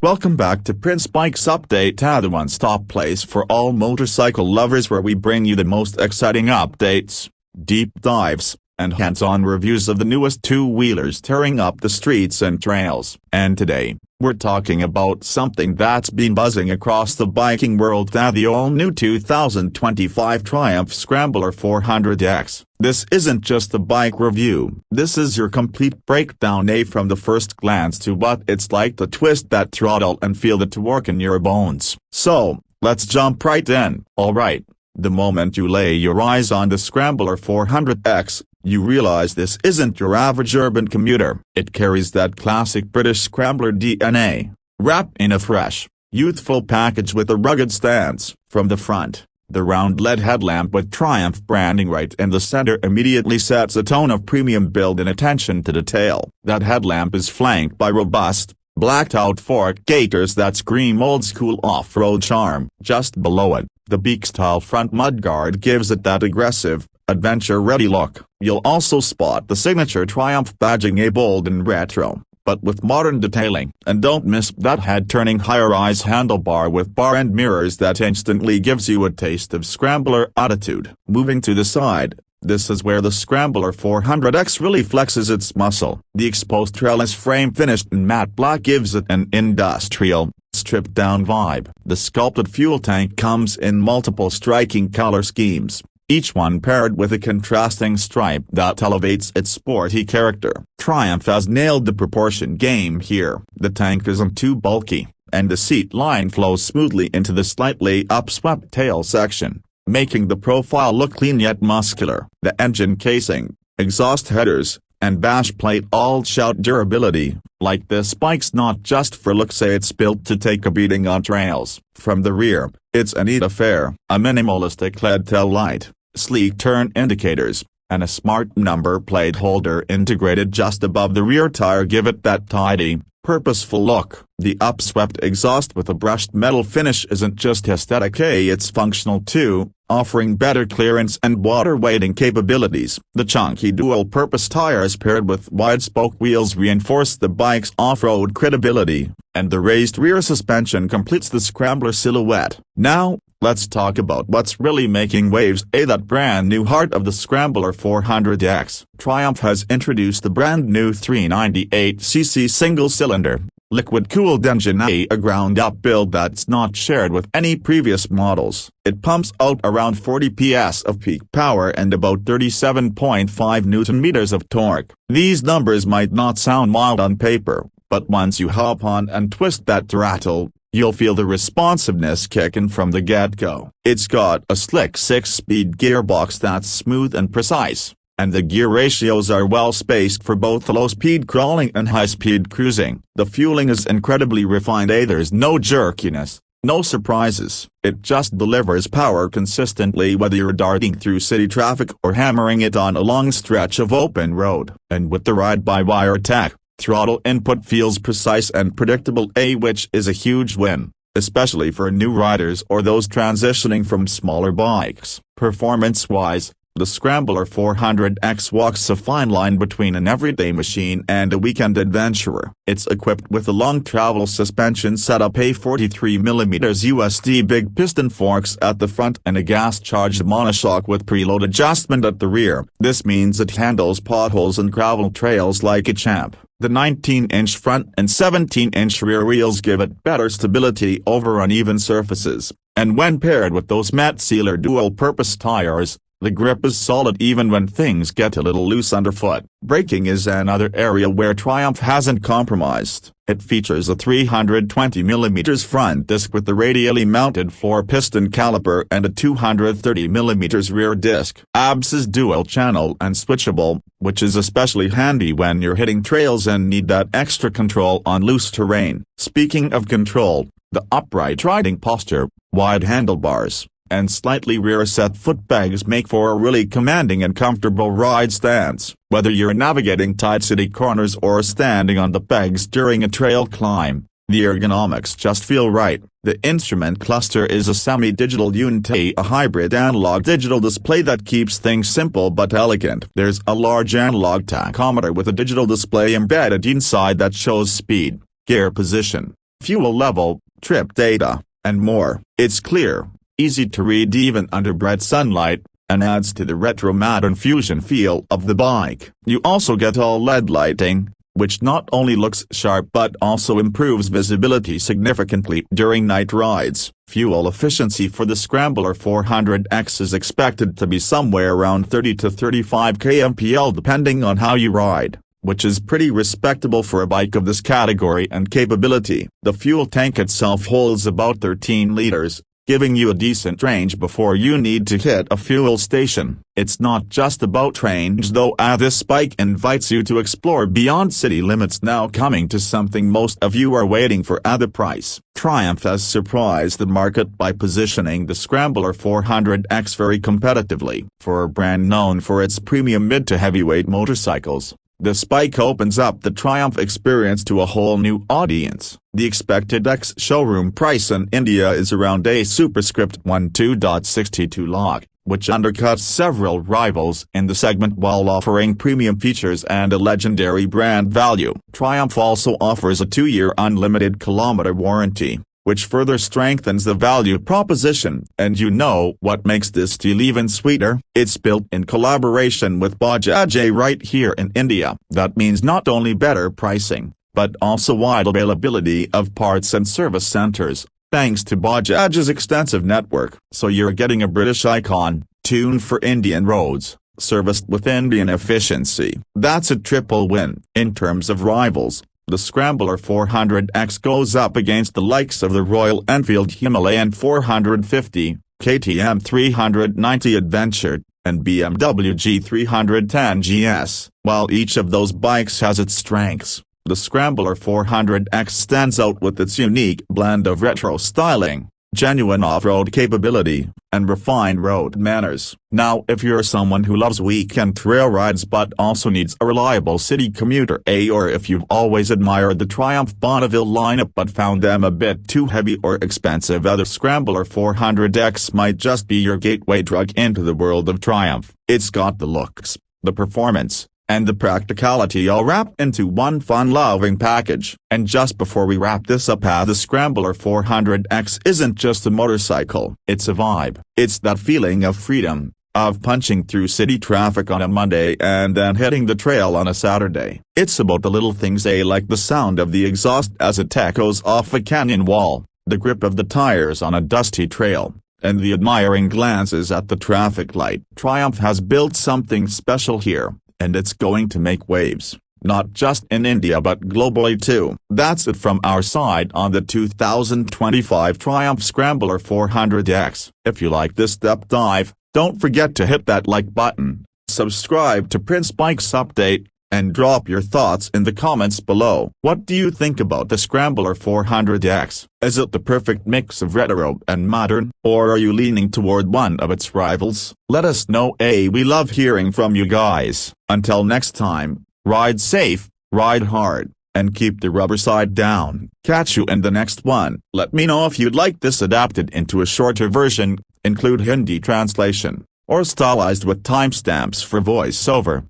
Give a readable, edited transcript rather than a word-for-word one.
Welcome back to Prince Bikes Update, the one-stop place for all motorcycle lovers, where we bring you the most exciting updates, deep dives, and hands-on reviews of the newest two-wheelers tearing up the streets and trails. And today, we're talking about something that's been buzzing across the biking world, the all-new 2025 Triumph Scrambler 400X. This isn't just a bike review, this is your complete breakdown, from the first glance to what it's like to twist that throttle and feel it to work in your bones. So, let's jump right in. Alright, the moment you lay your eyes on the Scrambler 400X, you realize this isn't your average urban commuter. It carries that classic British Scrambler DNA, wrapped in a fresh, youthful package with a rugged stance. From the front, the round LED headlamp with Triumph branding right in the center immediately sets a tone of premium build and attention to detail. That headlamp is flanked by robust, blacked-out fork gaiters that scream old-school off-road charm. Just below it, the beak-style front mudguard gives it that aggressive, adventure-ready look. You'll also spot the signature Triumph badging, bold and retro, but with modern detailing. And don't miss that head-turning high-rise handlebar with bar-end mirrors that instantly gives you a taste of Scrambler attitude. Moving to the side, this is where the Scrambler 400X really flexes its muscle. The exposed trellis frame finished in matte black gives it an industrial, stripped-down vibe. The sculpted fuel tank comes in multiple striking color schemes, each one paired with a contrasting stripe that elevates its sporty character. Triumph has nailed the proportion game here. The tank isn't too bulky, and the seat line flows smoothly into the slightly upswept tail section, making the profile look clean yet muscular. The engine casing, exhaust headers, and bash plate all shout durability. Like this bike's not just for looks, it's built to take a beating on trails. From the rear, it's a neat affair. A minimalistic LED tail light, sleek turn indicators, and a smart number plate holder integrated just above the rear tire give it that tidy, purposeful look. The upswept exhaust with a brushed metal finish isn't just aesthetic, it's functional too, offering better clearance and water-wading capabilities. The chunky dual-purpose tires paired with wide-spoke wheels reinforce the bike's off-road credibility, and the raised rear suspension completes the Scrambler silhouette. Now, let's talk about what's really making waves, that brand new heart of the Scrambler 400X. Triumph has introduced the brand new 398cc single-cylinder, liquid-cooled engine, a ground-up build that's not shared with any previous models. It pumps out around 40 PS of peak power and about 37.5 Newton-meters of torque. These numbers might not sound mild on paper, but once you hop on and twist that throttle, you'll feel the responsiveness kicking from the get-go. It's got a slick 6-speed gearbox that's smooth and precise, and the gear ratios are well spaced for both low-speed crawling and high-speed cruising. The fueling is incredibly refined, there's no jerkiness, no surprises. It just delivers power consistently whether you're darting through city traffic or hammering it on a long stretch of open road. And with the ride-by-wire tech, throttle input feels precise and predictable, which is a huge win, especially for new riders or those transitioning from smaller bikes. Performance-wise, the Scrambler 400X walks a fine line between an everyday machine and a weekend adventurer. It's equipped with a long-travel suspension setup, a 43mm USD big piston forks at the front and a gas-charged monoshock with preload adjustment at the rear. This means it handles potholes and gravel trails like a champ. The 19-inch front and 17-inch rear wheels give it better stability over uneven surfaces, and when paired with those matte sealer dual-purpose tires, the grip is solid even when things get a little loose underfoot. Braking is another area where Triumph hasn't compromised. It features a 320mm front disc with the radially mounted 4-piston caliper and a 230mm rear disc. ABS is dual-channel and switchable, which is especially handy when you're hitting trails and need that extra control on loose terrain. Speaking of control, the upright riding posture, wide handlebars, and slightly rear-set foot pegs make for a really commanding and comfortable ride stance. Whether you're navigating tight city corners or standing on the pegs during a trail climb, the ergonomics just feel right. The instrument cluster is a semi-digital unit, a hybrid analog-digital display that keeps things simple but elegant. There's a large analog tachometer with a digital display embedded inside that shows speed, gear position, fuel level, trip data, and more. It's clear, easy to read even under bright sunlight, and adds to the retro modern fusion feel of the bike. You also get all LED lighting, which not only looks sharp but also improves visibility significantly during night rides. Fuel efficiency for the Scrambler 400X is expected to be somewhere around 30 to 35 kmpl depending on how you ride, which is pretty respectable for a bike of this category and capability. The fuel tank itself holds about 13 liters, giving you a decent range before you need to hit a fuel station. It's not just about range though, as this bike invites you to explore beyond city limits, now coming to something most of you are waiting for at the price. Triumph has surprised the market by positioning the Scrambler 400X very competitively. For a brand known for its premium mid to heavyweight motorcycles, this bike opens up the Triumph experience to a whole new audience. The expected ex-showroom price in India is around a superscript 12.62 lakh, which undercuts several rivals in the segment while offering premium features and a legendary brand value. Triumph also offers a 2-year unlimited kilometer warranty, which further strengthens the value proposition. And you know what makes this deal even sweeter? It's built in collaboration with Bajaj right here in India. That means not only better pricing, but also wide availability of parts and service centers, thanks to Bajaj's extensive network. So you're getting a British icon, tuned for Indian roads, serviced with Indian efficiency. That's a triple win. In terms of rivals, the Scrambler 400X goes up against the likes of the Royal Enfield Himalayan 450, KTM 390 Adventure, and BMW G 310 GS. While each of those bikes has its strengths, the Scrambler 400X stands out with its unique blend of retro styling, genuine off-road capability, and refined road manners. Now if you're someone who loves weekend trail rides but also needs a reliable city commuter, or if you've always admired the Triumph Bonneville lineup but found them a bit too heavy or expensive, the Scrambler 400X might just be your gateway drug into the world of Triumph. It's got the looks, the performance, and the practicality all wrapped into one fun-loving package. And just before we wrap this up, the Scrambler 400X isn't just a motorcycle, it's a vibe. It's that feeling of freedom, of punching through city traffic on a Monday and then hitting the trail on a Saturday. It's about the little things, like the sound of the exhaust as it echoes off a canyon wall, the grip of the tires on a dusty trail, and the admiring glances at the traffic light. Triumph has built something special here, and it's going to make waves, not just in India but globally too. That's it from our side on the 2025 Triumph Scrambler 400X. If you like this deep dive, don't forget to hit that like button, subscribe to Prince Bikes Update, and drop your thoughts in the comments below. What do you think about the Scrambler 400X? Is it the perfect mix of retro and modern, or are you leaning toward one of its rivals? Let us know. We love hearing from you guys. Until next time, ride safe, ride hard, and keep the rubber side down. Catch you in the next one. Let me know if you'd like this adapted into a shorter version, include Hindi translation, or stylized with timestamps for voiceover.